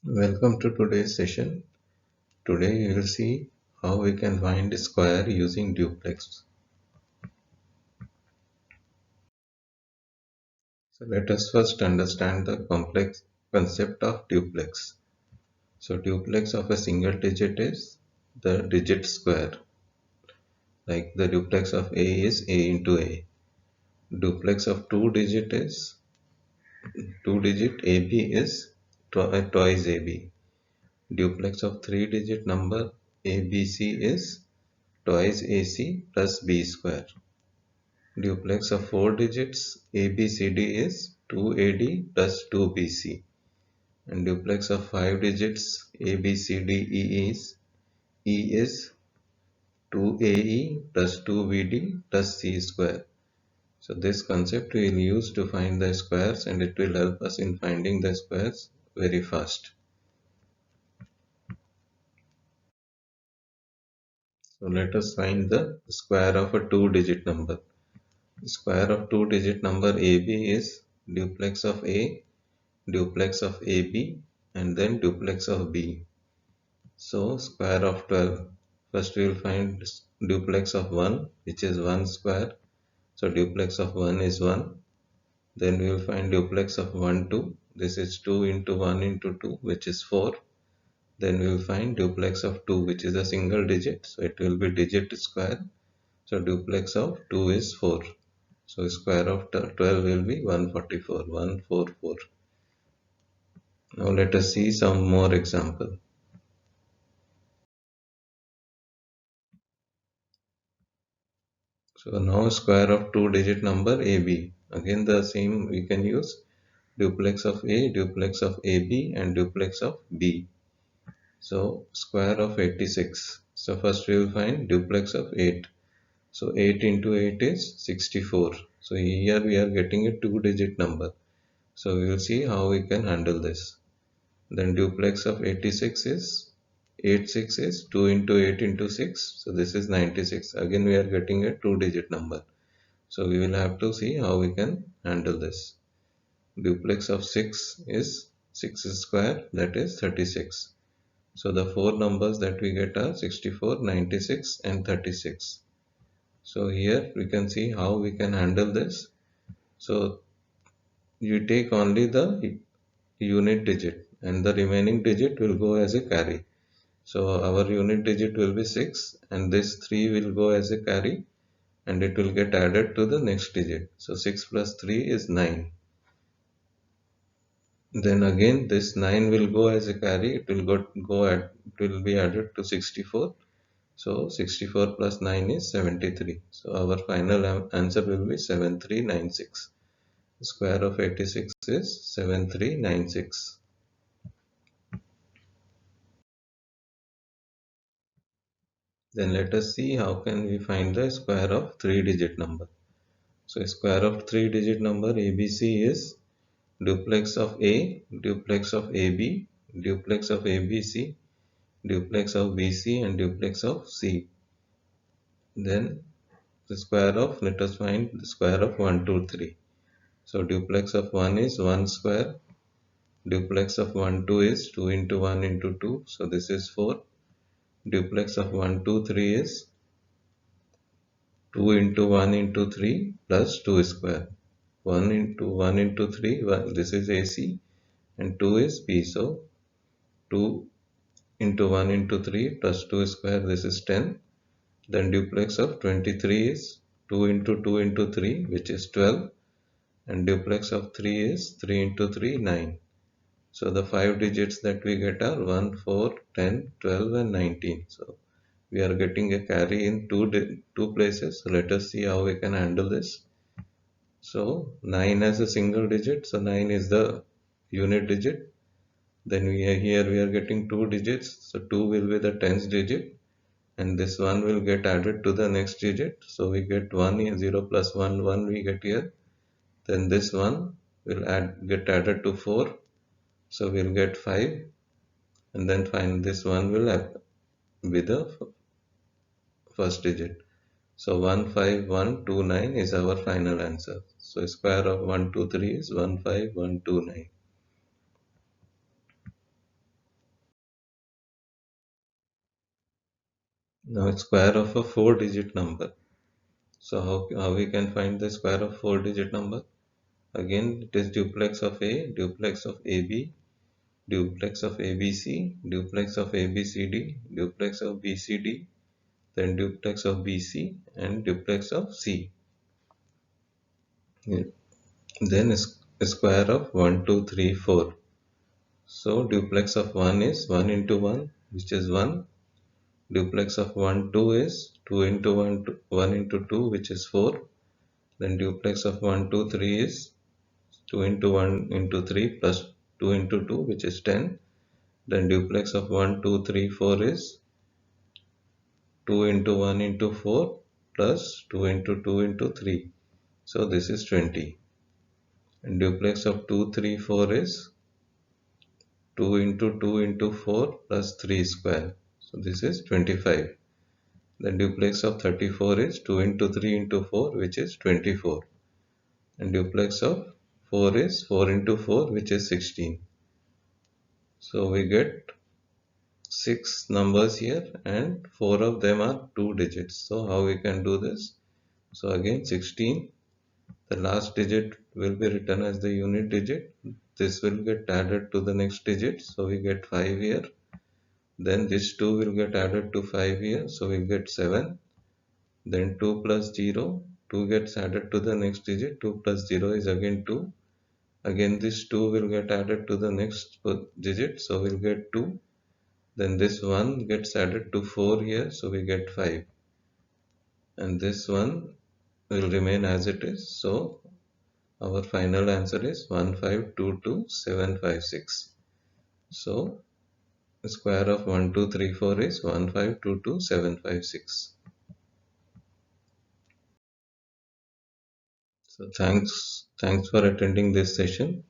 Welcome to today's session. Today we will see how we can find a square using duplex. So let us first understand the complex concept of duplex. So duplex of a single digit is the digit square. Like the duplex of A is A into A. Duplex of two digit AB is twice AB. Duplex of three digit number ABC is twice AC plus B square. Duplex of four digits ABCD is 2AD plus 2BC, and duplex of five digits ABCDE is E is 2AE plus 2BD plus C square. So this concept we will use to find the squares, and it will help us in finding the squares very fast. So let us find the square of a two digit number. The square of two digit number AB is duplex of A, duplex of AB, and then duplex of B. So square of 12. First we will find duplex of 1, which is 1 square. So duplex of 1 is 1. Then we will find duplex of 1 2. This is 2 into 1 into 2, which is 4. Then we will find duplex of 2, which is a single digit. So it will be digit square. So duplex of 2 is 4. So square of 12 will be 144, 144. Now let us see some more example. So now square of two digit number AB. Again the same we can use duplex of A, duplex of AB, and duplex of B. So square of 86. So first we will find duplex of 8. So 8 into 8 is 64. So here we are getting a two digit number. So we will see how we can handle this. Then duplex of 86 is 86 is 2 into 8 into 6. So this is 96. Again we are getting a two digit number. So we will have to see how we can handle this. Duplex of 6 is 6 square, that is 36. So the four numbers that we get are 64, 96 and 36. So here we can see how we can handle this. So you take only the unit digit and the remaining digit will go as a carry. So our unit digit will be 6 and this 3 will go as a carry and it will get added to the next digit. So 6 plus 3 is 9. Then again this 9 will go as a carry, it will be added to 64. So 64 plus 9 is 73. So our final answer will be 7396. The square of 86 is 7396. Then let us see how can we find the square of three digit number. So square of three digit number ABC is duplex of A, duplex of AB, duplex of ABC, duplex of BC, and duplex of C. Then the square of, let us find the square of 1 2 3. So duplex of 1 is 1 square, duplex of 1 2 is 2 into 1 into 2, so this is 4. Duplex of 1 2 3 is 2 into 1 into 3 plus 2 square. 1 into 1 into 3, this is AC, and 2 is B. So 2 into 1 into 3 plus 2 square, this is 10. Then duplex of 23 is 2 into 2 into 3, which is 12. And duplex of 3 is 3 into 3, 9. So the five digits that we get are 1, 4, 10, 12, and 19. So we are getting a carry in two places. So let us see how we can handle this. So 9 as a single digit. So 9 is the unit digit. Then here we are getting two digits. So 2 will be the tens digit. And this 1 will get added to the next digit. So we get 1 here, 0 plus 1, 1 we get here. Then this 1 will get added to 4. So we'll get 5. And then find this 1 will be the first digit. So 15129 is our final answer. So square of 123 is 15129. Now square of a 4-digit number. So how we can find the square of 4-digit number? Again, it is duplex of A, duplex of AB, duplex of ABC, duplex of ABCD, duplex of BCD, then duplex of BC, and duplex of C. Then square of 1, 2, 3, 4. So duplex of 1 is 1 into 1, which is 1. Duplex of 1, 2 is 2 into 1, 1 into 2, which is 4. Then duplex of 1, 2, 3 is 2 into 1 into 3 plus 2 into 2, which is 10. Then duplex of 1, 2, 3, 4 is 2 into 1 into 4 plus 2 into 2 into 3. So this is 20. And duplex of 2, 3, 4 is 2 into 2 into 4 plus 3 square. So this is 25. The duplex of 34 is 2 into 3 into 4, which is 24. And duplex of 4 is 4 into 4, which is 16. So we get 6 numbers here and 4 of them are 2 digits. So how we can do this? So again 16, the last digit will be written as the unit digit. This will get added to the next digit. So we get 5 here. Then this 2 will get added to 5 here. So we get 7. Then 2 plus 0, 2 gets added to the next digit. 2 plus 0 is again 2. Again this 2 will get added to the next digit. So we'll get 2. Then this 1 gets added to 4 here. So we get 5. And this one will remain as it is. So our final answer is 1522756. So the square of 1234 is 1522756. So thanks for attending this session.